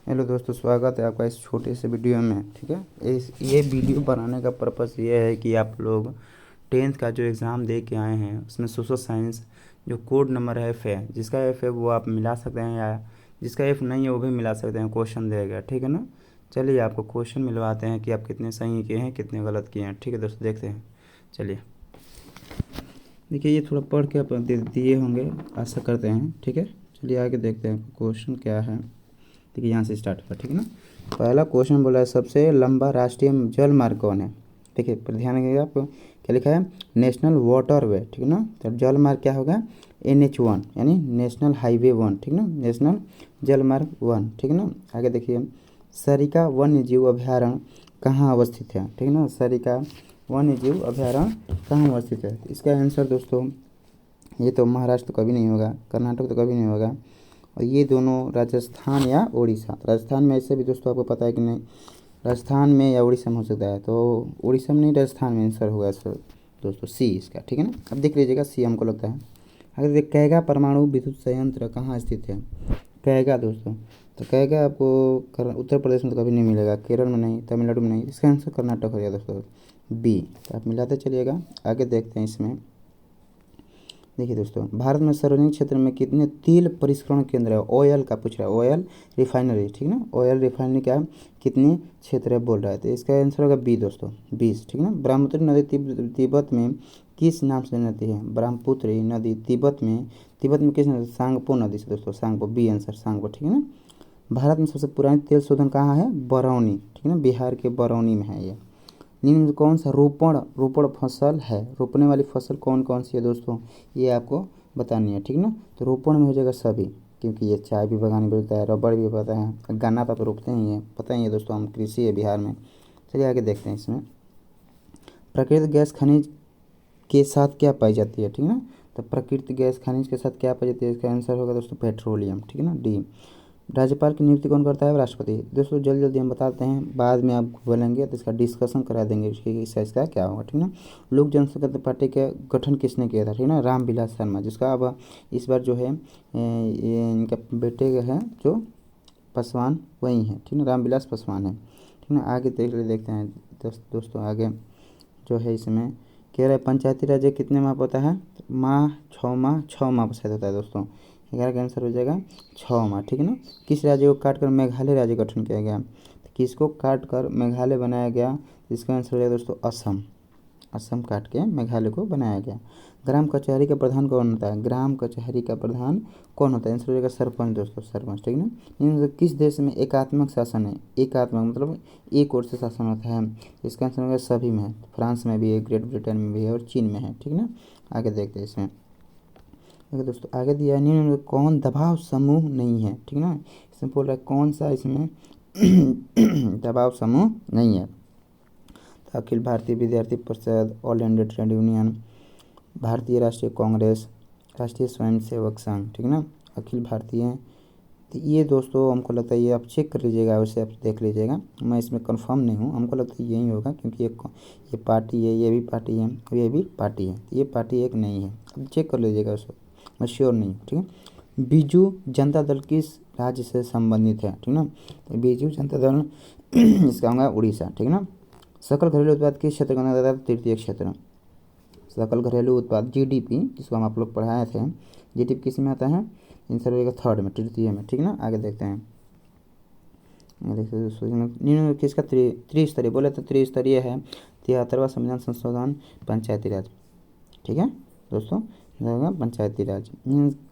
Hello दोस्तों, स्वागत है आपका इस छोटे से वीडियो में। ठीक है, ये वीडियो बनाने का पर्पस ये है कि आप लोग टेंथ का जो एग्ज़ाम दे के आए हैं उसमें सोशल साइंस जो कोड नंबर एफ़ है, जिसका एफ़ है वो आप मिला सकते हैं, या जिसका एफ़ नहीं है वो भी मिला सकते हैं। क्वेश्चन देगा, ठीक है ना। चलिए आपको क्वेश्चन मिलवाते हैं कि आप कितने सही किए हैं, कितने गलत किए हैं। ठीक है दोस्तों, देखते हैं। चलिए देखिए, ये थोड़ा पढ़ के आप दिए होंगे, आशा करते हैं। ठीक है, चलिए आगे देखते हैं क्वेश्चन क्या है। देखिए यहाँ से स्टार्ट होगा, ठीक है ना। पहला क्वेश्चन बोला है, सबसे लंबा राष्ट्रीय जल मार्ग कौन है। देखिए पर ध्यान रखिएगा, आपको क्या लिखा है, नेशनल वाटर वे, ठीक है ना। तो जल मार्ग क्या होगा, NH1 यानी नेशनल हाईवे 1, ठीक ना, नेशनल जल मार्ग 1, ठीक है ना। आगे देखिए, सरिका वन्य जीव अभ्यारण्य कहाँ अवस्थित है, ठीक है ना। सरिका वन्य जीव अभ्यारण्य कहाँ अवस्थित है, इसका आंसर दोस्तों ये तो महाराष्ट्र तो कभी नहीं होगा, कर्नाटक तो कभी नहीं होगा, और ये दोनों राजस्थान या उड़ीसा। राजस्थान में ऐसे भी दोस्तों आपको पता है कि नहीं, राजस्थान में या उड़ीसा में हो सकता है, तो उड़ीसा में नहीं, राजस्थान में आंसर होगा सर दोस्तों सी इसका, ठीक है ना। अब देख लीजिएगा, सी हमको लगता है। अगर देख, कैगा परमाणु विद्युत संयंत्र कहाँ स्थित है। कैगा दोस्तों, तो कैगा आपको उत्तर प्रदेश में तो कभी नहीं मिलेगा, केरल में नहीं, तमिलनाडु में नहीं, इसका आंसर कर्नाटक हो जाएगा दोस्तों, बी। तो आप मिलाते चलिएगा। आगे देखते हैं इसमें। देखिए दोस्तों, भारत में सार्वजनिक क्षेत्र में कितने तेल परिष्करण केंद्र है, ऑयल का पूछ रहा है, ऑयल रिफाइनरी, ठीक ना। ऑयल रिफाइनरी क्या कितने क्षेत्र है बोल रहा है, तो इसका आंसर होगा बी दोस्तों, 20, ठीक ना। ब्रह्मपुत्र नदी तिब्बत में किस नाम से नदी है, ब्रह्मपुत्र नदी तिब्बत में किस नदी, सांगपो नदी से दोस्तों, सांगपो, बी आंसर सांगपो, ठीक है ना। भारत में सबसे पुरानी तेल शोधन कहाँ है, बरौनी, ठीक है ना, बिहार के बरौनी में है ये। निम्न में कौन सा रोपण रोपण फसल है, रोपने वाली फसल कौन कौन सी है दोस्तों, ये आपको बतानी है, ठीक ना। तो रोपण में हो जाएगा सभी, क्योंकि ये चाय भी बगानी भी होता है, रबड़ भी होता है, गन्ना तो रोपते ही हैं, पता ही है दोस्तों, हम कृषि है बिहार में। चलिए आगे देखते हैं इसमें। प्राकृतिक गैस खनिज के साथ क्या पाई जाती है, ठीक है ना। तो प्राकृतिक गैस खनिज के साथ क्या पाई जाती है, इसका आंसर होगा दोस्तों पेट्रोलियम, ठीक है ना, डी। राज्यपाल की नियुक्ति कौन करता है, राष्ट्रपति। दोस्तों जल्दी जल्दी हम बताते हैं, बाद में आप बोलेंगे तो इसका डिस्कशन करा देंगे उसके साइज का क्या होगा, ठीक ना। लोक जनशक्ति पार्टी का गठन किसने किया था, ठीक ना, रामविलास शर्मा, जिसका अब इस बार जो है ये इनका बेटे है जो पासवान वही है, ठीक ना, रामविलास पासवान है, ठीक ना। आगे देखते हैं दोस्तों आगे जो है इसमें कह रहा है, पंचायती राज कितने माह होता है, माह 6 माह पर शायद होता है दोस्तों। 11 का आंसर हो जाएगा 6 माह, ठीक है ना। किस राज्य को काटकर मेघालय राज्य गठन किया गया, तो किसको काट कर मेघालय बनाया गया, इसका आंसर हो जाएगा दोस्तों असम। असम काट के मेघालय को बनाया गया। ग्राम कचहरी का प्रधान कौन होता है, ग्राम कचहरी का प्रधान कौन होता है, आंसर हो जाएगा सरपंच दोस्तों, सरपंच, ठीक है ना। इनमें से किस देश में एकात्मक शासन है, एकात्मक मतलब एक ओर से शासन होता है, इसका आंसर होगा सभी में है, फ्रांस में भी है, ग्रेट ब्रिटेन में भी है, और चीन में है, ठीक है ना। आगे देखते हैं इसमें। देखिए दोस्तों आगे दिया है, निम्न में कौन दबाव समूह नहीं है, ठीक है ना। इसमें बोल रहा है कौन सा इसमें दबाव समूह नहीं है। तो अखिल भारतीय विद्यार्थी परिषद, ऑल इंडिया ट्रेड यूनियन, भारतीय राष्ट्रीय कांग्रेस, राष्ट्रीय स्वयंसेवक संघ, ठीक है ना, अखिल भारतीय। तो ये दोस्तों हमको लगता है, ये आप चेक कर लीजिएगा, वैसे आप देख लीजिएगा, मैं इसमें कंफर्म नहीं हूँ, हमको लगता है यही होगा, क्योंकि ये पार्टी है, ये भी पार्टी है, और ये भी पार्टी है, ये पार्टी एक नहीं है, अब चेक कर लीजिएगा उसको, मैं श्योर नहीं हूँ, ठीक है। बीजू जनता दल किस राज्य से संबंधित है, ठीक ना। तो बीजू जनता दल इसका होगा उड़ीसा, ठीक है ना। सकल घरेलू उत्पाद किस क्षेत्र का अंतर्गत आता है, तृतीय क्षेत्र। सकल घरेलू उत्पाद GDP, जिसको हम आप लोग पढ़ाए थे, GDP किस में आता है, आंसर होगा थर्ड में, तृतीय में, ठीक ना। आगे देखते हैं। निम्न में किसका त्रिस्तरीय बोले, तो त्रिस्तरीय है 73वां संविधान संशोधन पंचायती राज, ठीक है दोस्तों, पंचायती राज।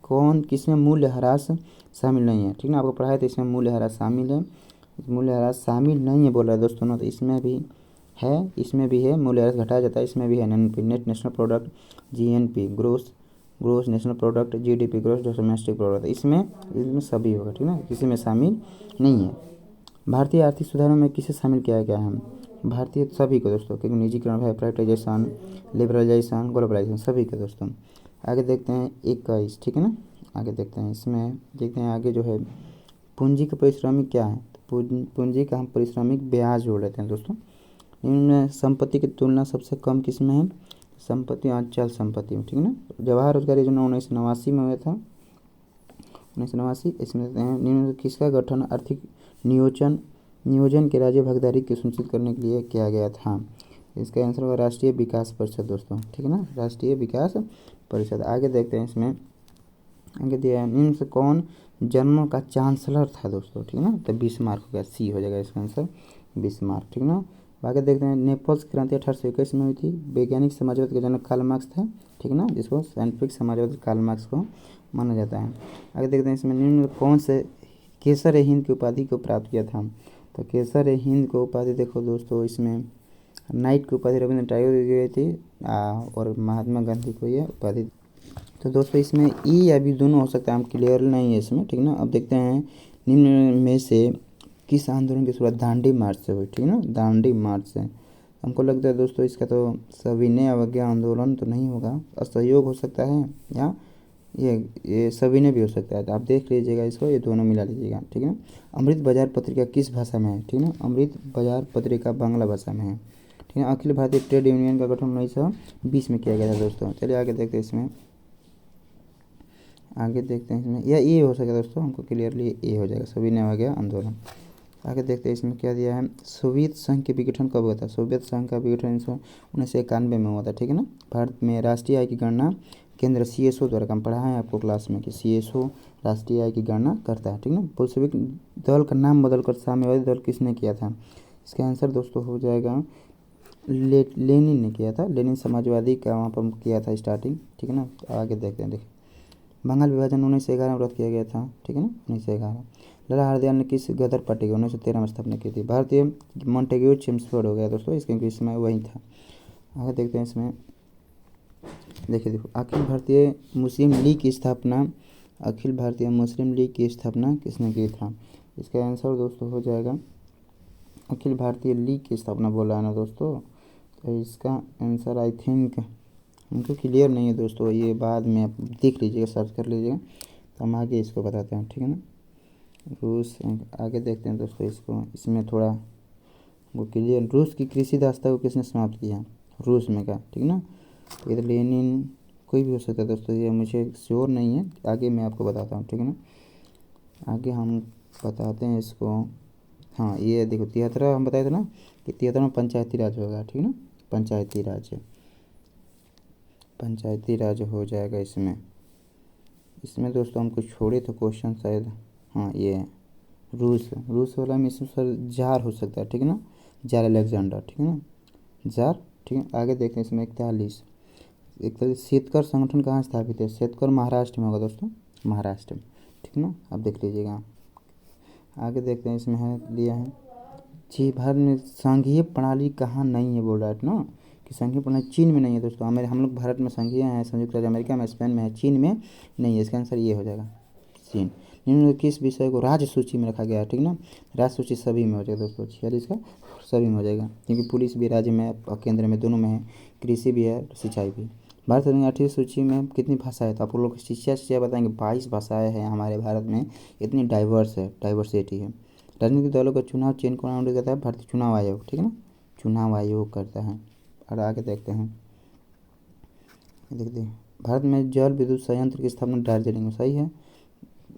कौन किसमें मूल्य ह्रास शामिल नहीं है, ठीक ना, आपको पढ़ाया था इसमें मूल्य ह्रास शामिल है, मूल्य ह्रास शामिल नहीं है बोल रहा है दोस्तों ना, तो इसमें भी है, इसमें भी है, मूल्य ह्रास घटाया जाता है, इसमें भी है, net national product, GNP gross gross national product, GDP gross domestic product, इसमें सभी होगा, ठीक ना, किसी में शामिल नहीं है। भारतीय आर्थिक सुधारों में किसे शामिल किया गया है, भारतीय सभी को दोस्तों, क्योंकि निजीकरण है, प्राइवेटाइजेशन, लिबरलाइजेशन, ग्लोबलाइजेशन, सभी के दोस्तों। आगे देखते हैं 21, ठीक है ना। आगे देखते हैं इसमें, देखते हैं आगे जो है, पूंजी का पारिश्रमिक क्या है, तो पूंजी का हम पारिश्रमिक ब्याज जोड़ लेते हैं दोस्तों। इनमें संपत्ति की तुलना सबसे कम किस में है, संपत्ति और अचल संपत्ति में, ठीक है ना। जवाहर रोजगार योजना 1989 में हुआ था, 1989। इसमें देते हैं निम्न में किसका गठन आर्थिक नियोजन नियोजन के राज्य भागीदारी को सुनिश्चित करने के लिए किया गया था। इसका आंसर होगा राष्ट्रीय विकास परिषद दोस्तों, ठीक है ना, राष्ट्रीय विकास परिषद। आगे देखते हैं इसमें, आगे दिया है निम्न से कौन जर्मन का चांसलर था दोस्तों, ठीक है ना, तो बिस्मार्क हो गया, सी हो जाएगा इसका आंसर बिस्मार्क, ठीक है ना। आगे देखते हैं नेपल्स क्रांति 1821 में हुई थी। वैज्ञानिक समाजवाद के जनक कार्ल मार्क्स थे, ठीक है ना, जिसको साइंटिफिक समाजवाद कार्ल मार्क्स को माना जाता है। आगे देखते हैं इसमें निम्न कौन से केसर ए हिंद की उपाधि को प्राप्त किया था। तो केसर ए हिंद को उपाधि देखो दोस्तों, इसमें नाइट की उपाधि रविंद्र टैगोर को दी गई थी और महात्मा गांधी को यह उपाधि। तो दोस्तों इसमें ई या भी दोनों हो सकता है, हम क्लियर नहीं है इसमें, ठीक है ना। अब देखते हैं निम्न में से किस आंदोलन की शुरुआत दांडी मार्च से हुई, ठीक है ना, दांडी मार्च से। हमको लगता है दोस्तों इसका तो सविनय अवज्ञा आंदोलन तो नहीं होगा, असहयोग हो सकता है, या ये सविनय भी हो सकता है। तो आप देख लीजिएगा इसको, ये दोनों मिला लीजिएगा, ठीक है ना। अमृत बाजार पत्रिका किस भाषा में है, ठीक है ना, अमृत बाजार पत्रिका बांग्ला भाषा में है, ठीक है। अखिल भारतीय ट्रेड यूनियन का गठन 1920 में किया गया था दोस्तों। चलिए आगे देखते हैं इसमें, आगे देखते हैं इसमें, या ये हो सकेगा दोस्तों, हमको क्लियरली ये हो जाएगा सविनय अवज्ञा आंदोलन। आगे देखते हैं इसमें क्या दिया है, सोवियत संघ के विघटन कब हुआ था। सोवियत संघ का विघटन 1991 में हुआ था, ठीक है ना। भारत में राष्ट्रीय आय की गणना केंद्र CSO द्वारा, हम पढ़ा है आपको क्लास में कि CSO राष्ट्रीय आय की गणना करता है, ठीक है ना। बोल्शेविक दल का नाम बदलकर साम्यवादी दल किसने किया था। इसका आंसर दोस्तों हो जाएगा लेनिन ने किया था, लेनिन समाजवादी का वहाँ पर किया था स्टार्टिंग, ठीक है ना। आगे देखते हैं, देखिए बंगाल विभाजन 1911 में रद्द किया गया था, ठीक है ना, 1911। लाला हरदयाल ने किस गदर पार्टी की 1913 में स्थापना की थी। भारतीय मॉन्टेग्यू चेम्सफोर्ड हो गया दोस्तों, इसके इंग्लिश में वही था। आगे देखते हैं इसमें, देखिए देखो अखिल भारतीय मुस्लिम लीग की स्थापना, अखिल भारतीय मुस्लिम लीग की स्थापना किसने की था। इसका आंसर दोस्तों हो जाएगा अखिल भारतीय लीग की स्थापना बोला है ना दोस्तों, तो इसका आंसर आई थिंक हमको क्लियर नहीं है दोस्तों, ये बाद में आप देख लीजिएगा, सर्च कर लीजिएगा, तो हम आगे इसको बताते हैं, ठीक है ना। रूस, आगे देखते हैं दोस्तों इसको, इसमें थोड़ा वो क्लियर, रूस की कृषि दास्ता को किसने समाप्त किया, रूस में का, ठीक है ना। तो इधर लेनिन कोई भी हो सकता है दोस्तों, ये मुझे श्योर नहीं है, आगे मैं आपको बताता हूँ, ठीक है ना। आगे हम बताते हैं इसको, हाँ ये देखो 73 हम बताए थे ना कि 73 में पंचायती राज होगा, ठीक है ना, पंचायती राज, पंचायती राज हो जाएगा इसमें। इसमें दोस्तों हम कुछ छोड़े तो क्वेश्चन शायद, हाँ ये है रूस वाला में इसमें सर जार हो सकता है, ठीक है ना, जार अलेक्जेंडर, ठीक है ना, जार, ठीक है। आगे देखते हैं इसमें 41 शेतकर संगठन कहाँ स्थापित है। शेतकर महाराष्ट्र में होगा दोस्तों, महाराष्ट्र में, ठीक है ना, आप देख लीजिएगा। आगे देखते हैं इसमें है दिया है जी, भारत में संघीय प्रणाली कहाँ नहीं है बोल रहा है ना, कि संघीय प्रणाली चीन में नहीं है दोस्तों। हम लोग भारत में संघीय हैं, संयुक्त राज्य अमेरिका में, स्पेन में है, चीन में नहीं है। इसका आंसर ये हो जाएगा चीन। निम्न में किस विषय को राज्य सूची में रखा गया है, ठीक ना, राज्य सूची सभी में हो जाएगा दोस्तों, 46 का सभी में हो जाएगा, क्योंकि पुलिस भी राज्य में और केंद्र में दोनों में है, कृषि भी है, सिंचाई भी। भारत में 8वीं सूची में कितनी भाषाएं, तो आप लोग शिक्षा बताएंगे 22 भाषाएं हैं हमारे भारत में, इतनी डाइवर्स है, डाइवर्सिटी है। राजनीतिक दलों का चुनाव चयन कौन आयोजित करता है, भारतीय चुनाव आयोग, ठीक है ना, चुनाव आयोग करता है। और आगे देखते हैं, देखते हैं भारत में जल विद्युत संयंत्र की स्थापना दार्जिलिंग में, सही है,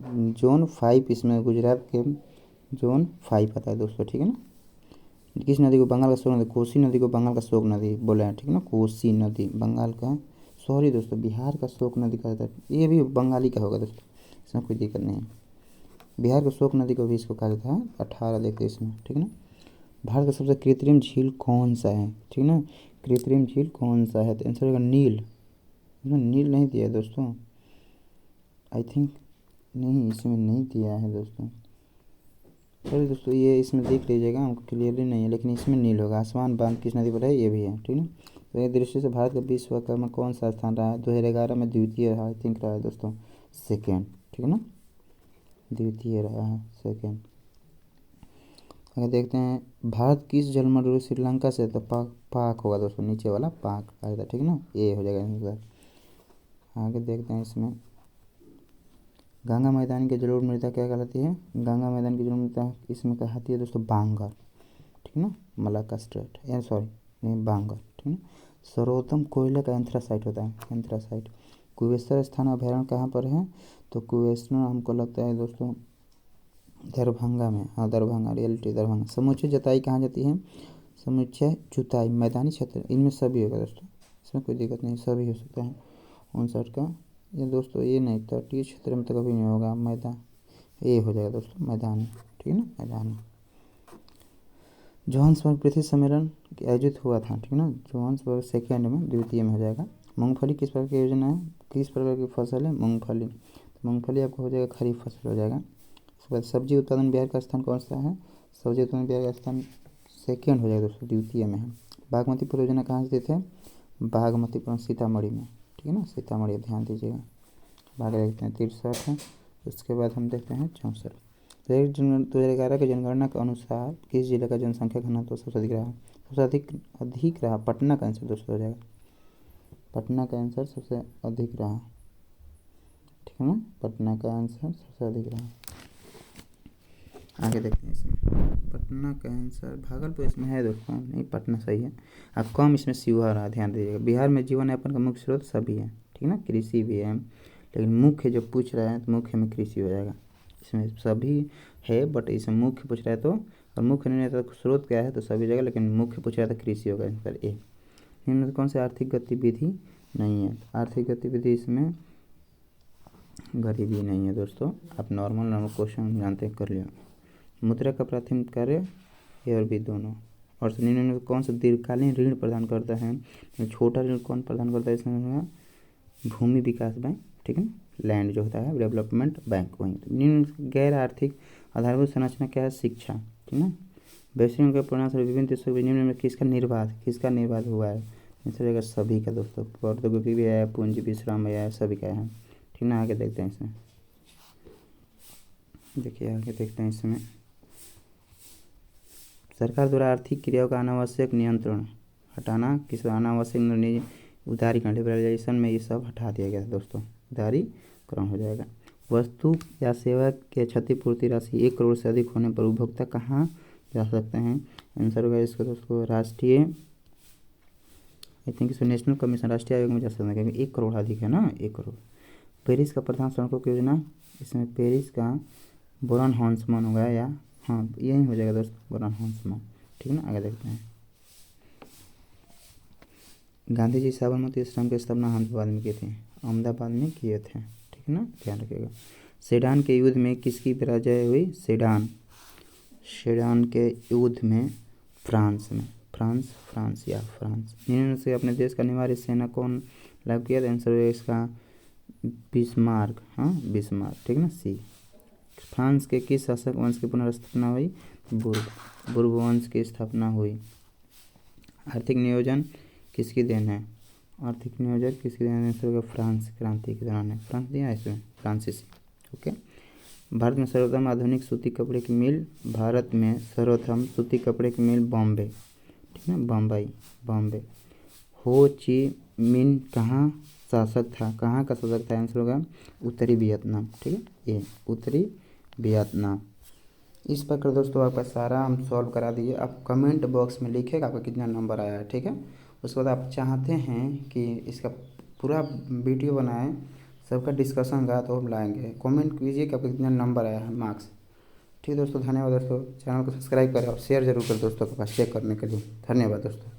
जोन 5 इसमें गुजरात के जोन 5 आता है दोस्तों, ठीक है ना। किस नदी को बंगाल का शोक नदी, कोसी नदी को बंगाल का शोक नदी बोला है, ठीक है ना, कोसी नदी बंगाल का, सॉरी दोस्तों बिहार का शोक नदी कहा जाता है, ये भी बंगाली का होगा दोस्तों, इसमें कोई दिक्कत नहीं है। बिहार के शोक नदी को भी इसको कहा जाता है। 18 देखते हैं इसमें, ठीक है ना। भारत का सबसे कृत्रिम झील कौन सा है, ठीक है ना, कृत्रिम झील कौन सा है, तो आंसर होगा नील, नील नहीं दिया है दोस्तों, आई थिंक नहीं, इसमें नहीं दिया है दोस्तों, चलिए दोस्तों ये इसमें देख लीजिएगा, हमको क्लियरली नहीं है, लेकिन इसमें नील होगा। आसमान बांध किस नदी पर है, ये भी है, ठीक है। तो ये दृष्टि से भारत का विश्व कप में कौन सा स्थान रहा है, 2011 में द्वितीय रहा, आई थिंक रहा है दोस्तों, सेकेंड, ठीक है ना, द्वितीय रहा है, सेकेंड। अगर देखते हैं भारत किस जलमंडल श्रीलंका से, तो पाक होगा दोस्तों, नीचे वाला पाक आया था, ठीक है ना, ये हो जाएगा आंसर। आगे देखते हैं इसमें, गंगा मैदान की जलोढ़ मृदा क्या कहलाती है, गंगा मैदान की जलोढ़ मृदा इसमें कहलाती है दोस्तों बांगर, ठीक है ना, मलाक्का स्ट्रेट, सॉरी नहीं बांगर, ठीक है ना। सर्वोत्तम कोयले का एंथ्रासाइट होता है, एंथ्रासाइट। कुबेश्वर स्थान अभ्यारण्य कहाँ पर है, तो क्वेश्चन हमको लगता है दोस्तों दरभंगा में, हाँ दरभंगा, रियलिटी दरभंगा। समुच्चय जुताई कहाँ जाती है? समुच्चय जुताई मैदानी क्षेत्र, इनमें सभी होगा दोस्तों, इसमें कोई दिक्कत नहीं, सभी हो सकता है 59 का। ये दोस्तों ये नहीं, तटीय क्षेत्र में तो कभी नहीं होगा, मैदान, ये हो जाएगा दोस्तों मैदानी, ठीक है ना, मैदानी। जोहान्सबर्ग पृथ्वी सम्मेलन आयोजित हुआ था, ठीक है ना, जोहान्सबर्ग सेकेंड में, द्वितीय में हो जाएगा। मूंगफली किस प्रकार की योजना है? किस प्रकार की फसल है? मूंगफली। तो मूंगफली आपको हो जाएगा खरीफ फसल हो जाएगा। उसके बाद सब्जी उत्पादन बिहार का स्थान कौन सा है? सब्जी उत्पादन बिहार का स्थान सेकेंड हो जाएगा दोस्तों, द्वितीय में है। बागमती परियोजना कहाँ स्थित है? बागमती सीतामढ़ी में, ठीक है ना, सीतामढ़ी, ध्यान दीजिएगा। आगे देखते हैं 63 है। उसके बाद हम देखते हैं 64। 2011 की जनगणना के अनुसार किस जिले का जनसंख्या घनत्व सबसे अधिक रहा? सबसे अधिक रहा पटना का आंसर दोस्तों हो जाएगा, पटना का आंसर सबसे अधिक रहा, ठीक है ना, पटना का आंसर सबसे अधिक रहा। आगे देखते हैं इसमें, पटना का आंसर, भागलपुर इसमें है दोस्तों, नहीं पटना सही है। अब कम इसमें शिवहर रहा, ध्यान दीजिएगा। बिहार में जीवन यापन का मुख्य स्रोत सभी है, ठीक है ना, कृषि भी है, लेकिन मुख्य जो पूछ रहा है तो मुख्य में कृषि हो जाएगा। इसमें सभी है बट इसमें मुख्य पूछ रहा है तो, और मुख्य नहीं रहता तो स्रोत क्या है तो सभी जगह, लेकिन मुख्य पूछ रहा है तो कृषि होगा आंसर ए। निम्न में कौन सी आर्थिक गतिविधि नहीं है? आर्थिक गतिविधि इसमें गरीबी नहीं है दोस्तों, आप नॉर्मल क्वेश्चन जानते हैं, कर लिया। मुद्रा का प्राथमिक कार्य ए और बी दोनों। और निम्न में कौन सा दीर्घकालीन ऋण प्रदान करता है? छोटा ऋण कौन प्रदान करता है इसमें? भूमि विकास बैंक, ठीक है ना, लैंड जो होता है डेवलपमेंट बैंक वहीं। निम्न गैर आर्थिक आधारभूत संरचना क्या है? शिक्षा, ठीक है ना। वैश्विक के परिणाम से विभिन्न देशों के निम्न में किसका निर्बाध हुआ है? इस जगह सभी का दोस्तों, प्रौद्योगिकी भी आया, पूंजी भी, श्रम आया, सभी का है, ठीक ना। आगे देखते हैं इसमें, देखिए आगे देखते हैं इसमें, सरकार द्वारा आर्थिक क्रियाओं का अनावश्यक नियंत्रण हटाना, किस अनावश्यक उदारीकरण लिबरलाइजेशन में ये सब हटा दिया गया दोस्तों, उदारीकरण हो जाएगा। वस्तु या सेवा के क्षतिपूर्ति राशि 1 करोड़ से अधिक होने पर उपभोक्ता कहाँ जा सकते हैं? आंसर होगा इसका दोस्तों राष्ट्रीय, आई थिंक इसमें नेशनल कमीशन, राष्ट्रीय आयोग में जा सकते हैं, क्योंकि 1 करोड़ अधिक है ना, 1 करोड़। पेरिस का प्रधान सड़कों की योजना, इसमें पेरिस का बोरन-हाउसमान होगा, या हाँ यही हो जाएगा दोस्तों, बोरन-हाउसमान, ठीक है ना। आगे देखते हैं, गांधी जी साबरमती आश्रम की स्थापना अहमदाबाद में की थी, अहमदाबाद में किए थे, ठीक है ना, ध्यान रखिएगा। सेडान के युद्ध में किसकी पराजय हुई? सेडान के युद्ध में फ्रांस में, फ्रांस। निम्न से अपने देश का अनिवार्य सेना कौन लागू किया था? आंसर है इसका बिस्मार्क, हाँ बिस्मार्क, ठीक है ना, सी। फ्रांस के किस शासक वंश की पुनर्स्थापना हुई? बुर्ब वंश की स्थापना हुई। आर्थिक नियोजन किसकी देन है? आर्थिक नियोजन किसकी देन है? सर फ्रांस क्रांति के दौरान है, फ्रांस दिया है इसमें, फ्रांसीसी, ओके। भारत में सर्वप्रथम आधुनिक सूती कपड़े की मिल, भारत में सर्वप्रथम सूती कपड़े की मिल बॉम्बे, ठीक है, बॉम्बे। हो ची मिन कहाँ शासक था? कहाँ का शासक था? आंसर होगा उत्तरी वियतनाम, ठीक है, ये उत्तरी वियतनाम। इस प्रकार दोस्तों आपका सारा हम सॉल्व करा दिए। आप कमेंट बॉक्स में लिखिएगा आपका कितना नंबर आया है, ठीक है। उसके बाद आप चाहते हैं कि इसका पूरा वीडियो बनाएं, सबका डिस्कशन का, तो हम लाएंगे। कमेंट कीजिए कि आपका कितना नंबर आया है, मार्क्स, ठीक है दोस्तों। धन्यवाद दोस्तों, चैनल को सब्सक्राइब करें और शेयर जरूर करें दोस्तों के पास चेक करने के लिए। धन्यवाद दोस्तों।